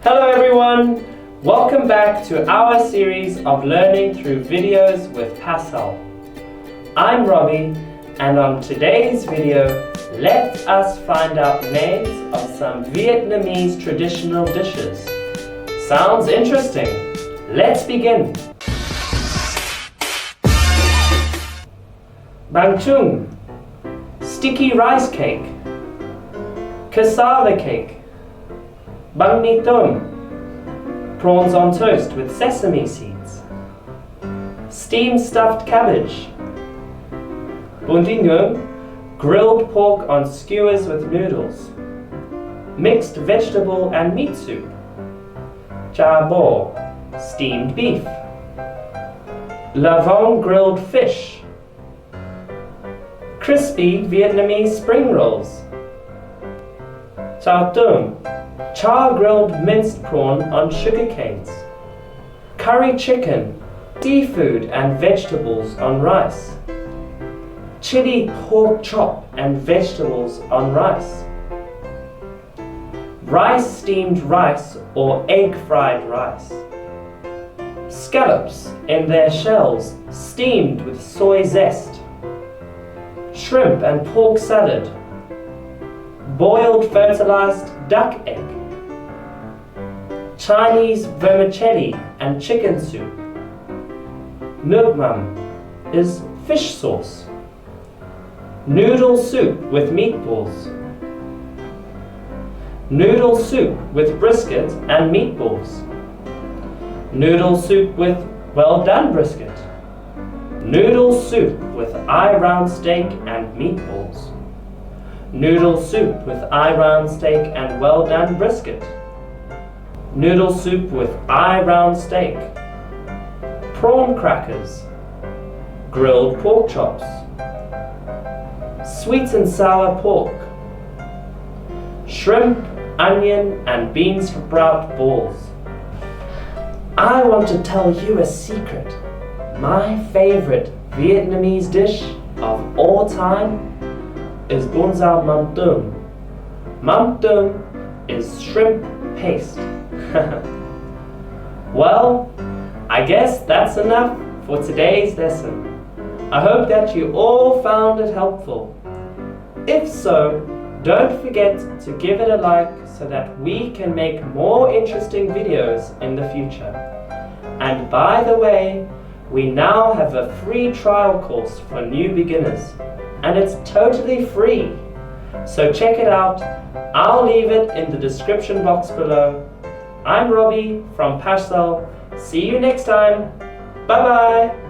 Hello everyone! Welcome back to our series of learning through videos with Pasal. I'm Robbie, and on today's video, let us find out names of some Vietnamese traditional dishes. Sounds interesting? Let's begin! Bánh chưng, sticky rice cake, cassava cake, bánh mì tôm, prawns on toast with sesame seeds, steamed stuffed cabbage, bún những, grilled pork on skewers with noodles, mixed vegetable and meat soup, chả, steamed beef, lavong grilled fish, crispy Vietnamese spring rolls, chao char grilled minced prawn on sugar canes, curry chicken, seafood and vegetables on rice, chili pork chop and vegetables on rice, rice steamed rice or egg fried rice, scallops in their shells steamed with soy zest, shrimp and pork salad, boiled fertilized duck egg, Chinese vermicelli and chicken soup. Nước mắm is fish sauce. Noodle soup with meatballs. Noodle soup with brisket and meatballs. Noodle soup with well done brisket. Noodle soup with eye round steak and meatballs. Noodle soup with eye round steak and well done brisket. Noodle soup with eye round steak. Prawn crackers. Grilled pork chops. Sweet and sour pork. Shrimp, onion and bean sprout balls. I want to tell you a secret. My favorite Vietnamese dish of all time is bún xào mắm tôm. Mắm tôm is shrimp paste. Well, I guess that's enough for today's lesson. I hope that you all found it helpful. If so, don't forget to give it a like so that we can make more interesting videos in the future. And by the way, we now have a free trial course for new beginners, and it's totally free. So check it out. I'll leave it in the description box below. I'm Robbie from Pasal. See you next time. Bye bye.